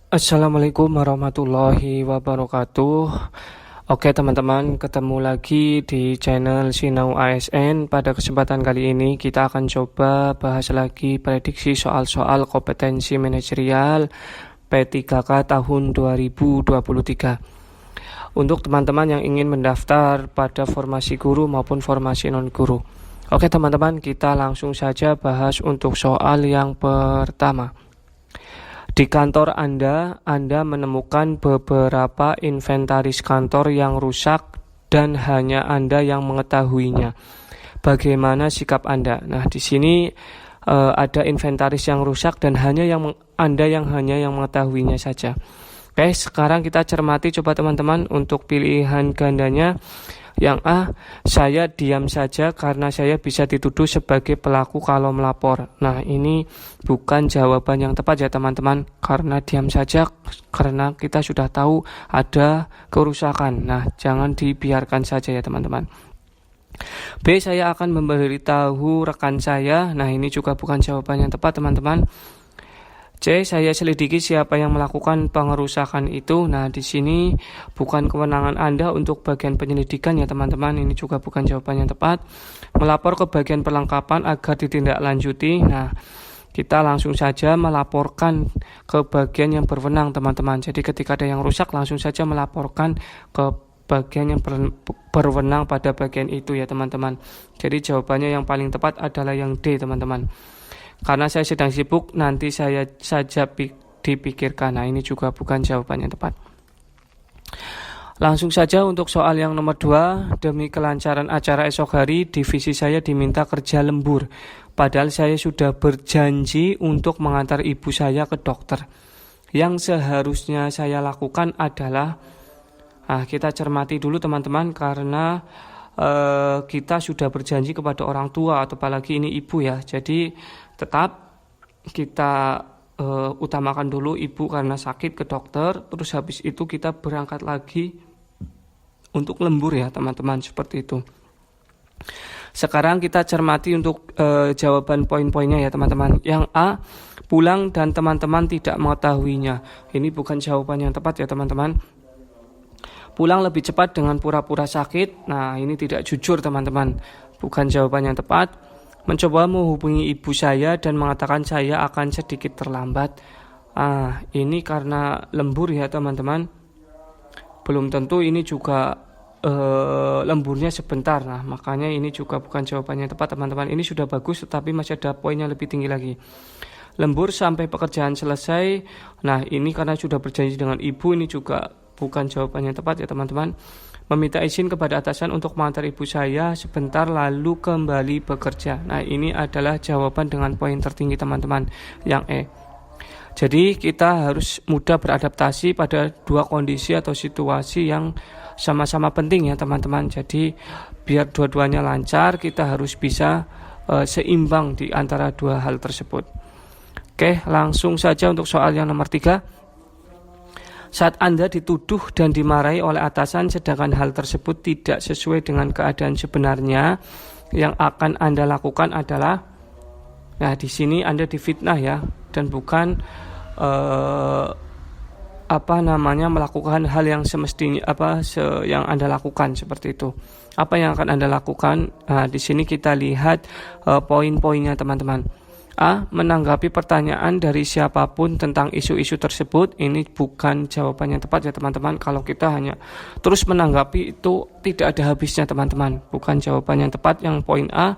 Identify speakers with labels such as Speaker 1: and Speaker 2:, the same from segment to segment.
Speaker 1: Assalamualaikum warahmatullahi wabarakatuh. Oke teman-teman, ketemu lagi di channel Sinau ASN. Pada kesempatan kali ini kita akan coba bahas lagi prediksi soal-soal kompetensi manajerial P3K tahun 2023 untuk teman-teman yang ingin mendaftar pada formasi guru maupun formasi non-guru. Oke teman-teman, kita langsung saja bahas untuk soal yang pertama. Di kantor Anda menemukan beberapa inventaris kantor yang rusak dan hanya Anda yang mengetahuinya. Bagaimana sikap Anda? Nah, di sini ada inventaris yang rusak dan Anda yang mengetahuinya saja. Oke, sekarang kita cermati coba teman-teman untuk pilihan gandanya. Yang A, saya diam saja karena saya bisa dituduh sebagai pelaku kalau melapor. Nah, ini bukan jawaban yang tepat ya teman-teman, karena diam saja karena kita sudah tahu ada kerusakan. Nah, jangan dibiarkan saja ya teman-teman. B, saya akan memberitahu rekan saya. Nah, ini juga bukan jawaban yang tepat teman-teman. C, saya selidiki siapa yang melakukan pengerusakan itu. Nah, di sini bukan kewenangan Anda untuk bagian penyelidikan ya teman-teman. Ini juga bukan jawaban yang tepat. Melapor ke bagian perlengkapan agar ditindaklanjuti. Nah, kita langsung saja melaporkan ke bagian yang berwenang teman-teman. Jadi ketika ada yang rusak langsung saja melaporkan ke bagian yang berwenang pada bagian itu ya teman-teman. Jadi jawabannya yang paling tepat adalah yang D teman-teman. Karena saya sedang sibuk, nanti saya saja dipikirkan. Nah, ini juga bukan jawaban yang tepat. Langsung saja untuk soal yang nomor 2. Demi kelancaran acara esok hari, divisi saya diminta kerja lembur. Padahal saya sudah berjanji untuk mengantar ibu saya ke dokter. Yang seharusnya saya lakukan adalah, kita cermati dulu teman-teman, karena kita sudah berjanji kepada orang tua atau apalagi ini ibu ya. Jadi tetap kita utamakan dulu ibu karena sakit ke dokter, terus habis itu kita berangkat lagi untuk lembur ya teman-teman, seperti itu. Sekarang kita cermati untuk jawaban poin-poinnya ya teman-teman. Yang A, pulang dan teman-teman tidak mengetahuinya. Ini bukan jawaban yang tepat ya teman-teman. Pulang lebih cepat dengan pura-pura sakit. Nah, ini tidak jujur teman-teman. Bukan jawaban yang tepat. Mencoba menghubungi ibu saya dan mengatakan saya akan sedikit terlambat. Ini karena lembur ya teman-teman. Belum tentu ini juga lemburnya sebentar. Nah, makanya ini juga bukan jawaban yang tepat teman-teman. Ini sudah bagus tetapi masih ada poin yang lebih tinggi lagi. Lembur sampai pekerjaan selesai. Nah, ini karena sudah berjanji dengan ibu, ini juga bukan jawaban yang tepat ya teman-teman. Meminta izin kepada atasan untuk mengantar ibu saya sebentar lalu kembali bekerja. Nah, ini adalah jawaban dengan poin tertinggi teman-teman, yang E. Jadi kita harus mudah beradaptasi pada dua kondisi atau situasi yang sama-sama penting ya teman-teman. Jadi biar dua-duanya lancar, kita harus bisa seimbang di antara dua hal tersebut. Oke, langsung saja untuk soal yang nomor 3. Saat Anda dituduh dan dimarahi oleh atasan sedangkan hal tersebut tidak sesuai dengan keadaan sebenarnya, yang akan Anda lakukan adalah, nah di sini Anda difitnah ya, dan bukan melakukan hal yang semestinya yang Anda lakukan seperti itu. Apa yang akan Anda lakukan? Nah, di sini kita lihat poin-poinnya teman-teman. A, menanggapi pertanyaan dari siapapun tentang isu-isu tersebut. Ini bukan jawaban yang tepat ya teman-teman. Kalau kita hanya terus menanggapi itu tidak ada habisnya teman-teman. Bukan jawaban yang tepat yang poin A.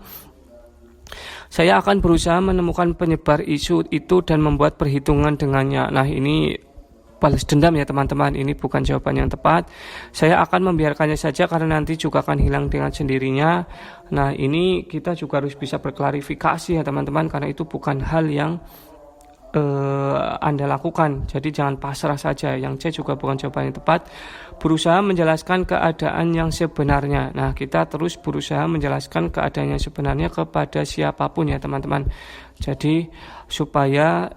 Speaker 1: Saya akan berusaha menemukan penyebar isu itu dan membuat perhitungan dengannya. Nah, ini balas dendam ya teman-teman. Ini bukan jawaban yang tepat. Saya akan membiarkannya saja karena nanti juga akan hilang dengan sendirinya. Nah, ini kita juga harus bisa berklarifikasi ya teman-teman, karena itu bukan hal yang Anda lakukan. Jadi jangan pasrah saja. Yang C juga bukan jawaban yang tepat. Berusaha menjelaskan keadaan yang sebenarnya. Nah, kita terus berusaha menjelaskan keadaan yang sebenarnya kepada siapapun ya teman-teman. Jadi supaya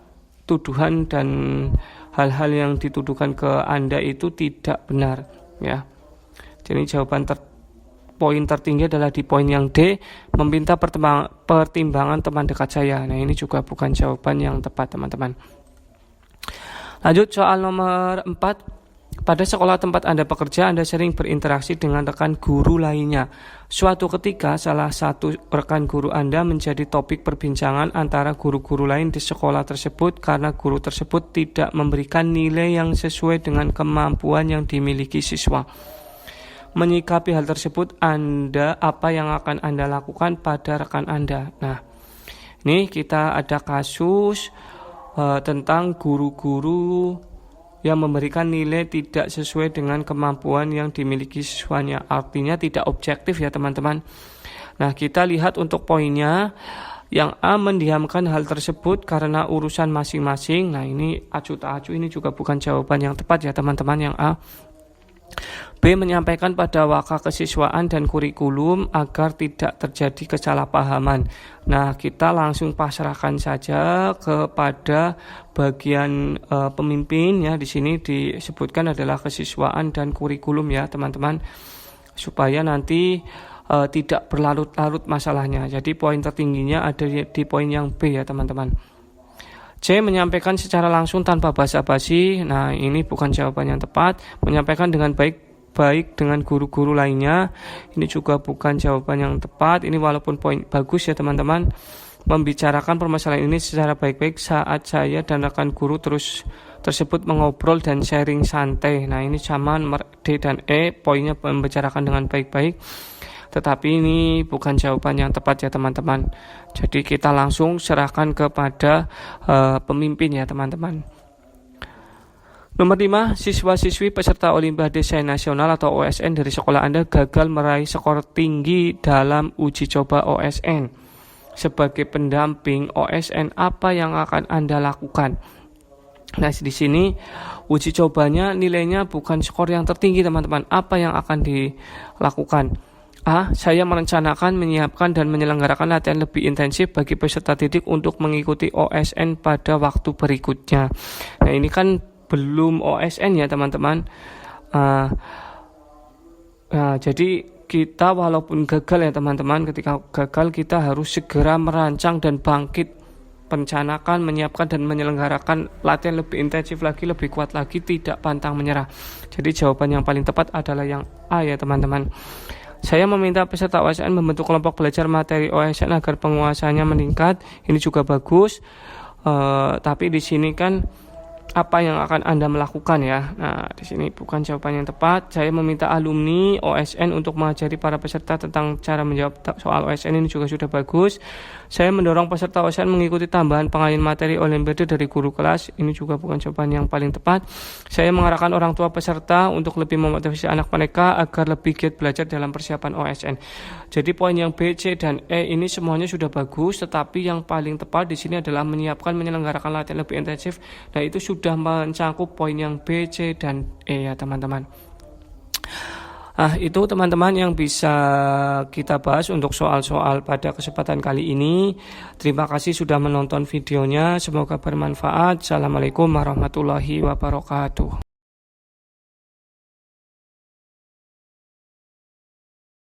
Speaker 1: tuduhan dan hal-hal yang dituduhkan ke Anda itu tidak benar ya. Jadi jawaban poin tertinggi adalah di poin yang D, meminta pertimbangan teman dekat saya. Nah, ini juga bukan jawaban yang tepat teman-teman. Lanjut soal nomor 4. Pada sekolah tempat Anda bekerja, Anda sering berinteraksi dengan rekan guru lainnya. Suatu ketika, salah satu rekan guru Anda menjadi topik perbincangan antara guru-guru lain di sekolah tersebut karena guru tersebut tidak memberikan nilai yang sesuai dengan kemampuan yang dimiliki siswa. Menyikapi hal tersebut, apa yang akan Anda lakukan pada rekan Anda? Nah, ini kita ada kasus tentang guru-guru yang memberikan nilai tidak sesuai dengan kemampuan yang dimiliki siswanya. Artinya tidak objektif ya teman-teman. Nah, kita lihat untuk poinnya. Yang A, mendiamkan hal tersebut karena urusan masing-masing. Nah, ini acu tak acu, ini juga bukan jawaban yang tepat ya teman-teman, yang A. B, menyampaikan pada waka kesiswaan dan kurikulum agar tidak terjadi kesalahpahaman. Nah, kita langsung pasrahkan saja kepada bagian pemimpin ya. Di sini disebutkan adalah kesiswaan dan kurikulum ya, teman-teman. Supaya nanti tidak berlarut-larut masalahnya. Jadi poin tertingginya ada di poin yang B ya, teman-teman. C, menyampaikan secara langsung tanpa basa-basi. Nah, ini bukan jawaban yang tepat. Menyampaikan dengan baik dengan guru-guru lainnya. Ini juga bukan jawaban yang tepat. Ini walaupun poin bagus ya teman-teman. Membicarakan permasalahan ini secara baik-baik saat saya dan rekan guru tersebut mengobrol dan sharing santai. Nah, ini sama nomor D dan E, poinnya membicarakan dengan baik-baik. Tetapi ini bukan jawaban yang tepat ya teman-teman. Jadi kita langsung serahkan kepada pemimpin ya teman-teman. Nomor 5, siswa-siswi peserta Olimpiade Sains Nasional atau OSN dari sekolah Anda gagal meraih skor tinggi dalam uji coba OSN. Sebagai pendamping OSN, apa yang akan Anda lakukan? Nah, di sini uji cobanya nilainya bukan skor yang tertinggi teman-teman. Apa yang akan dilakukan? A, saya merencanakan, menyiapkan, dan menyelenggarakan latihan lebih intensif bagi peserta didik untuk mengikuti OSN pada waktu berikutnya. Nah, ini kan belum OSN ya teman-teman. Jadi kita walaupun gagal ya teman-teman, ketika gagal kita harus segera merancang dan bangkit, merencanakan, menyiapkan, dan menyelenggarakan latihan lebih intensif lagi, lebih kuat lagi, tidak pantang menyerah. Jadi jawaban yang paling tepat adalah yang A ya teman-teman. Saya meminta peserta OSN membentuk kelompok belajar materi OSN agar penguasanya meningkat. Ini juga bagus. Tapi di sini kan apa yang akan Anda melakukan ya. Nah, di sini bukan jawaban yang tepat. Saya meminta alumni OSN untuk mengajari para peserta tentang cara menjawab soal OSN. Ini juga sudah bagus. Saya mendorong peserta OSN mengikuti tambahan pengalihan materi Olimpiade dari guru kelas. Ini juga bukan jawaban yang paling tepat. Saya mengarahkan orang tua peserta untuk lebih memotivasi anak mereka agar lebih giat belajar dalam persiapan OSN. Jadi poin yang B, C, dan E ini semuanya sudah bagus, tetapi yang paling tepat di sini adalah menyiapkan, menyelenggarakan latihan lebih intensif. Nah, itu sudah mencakup poin yang B, C, dan E ya teman-teman. Itu teman-teman yang bisa kita bahas untuk soal-soal pada kesempatan kali ini. Terima kasih sudah menonton videonya. Semoga bermanfaat. Assalamualaikum warahmatullahi wabarakatuh.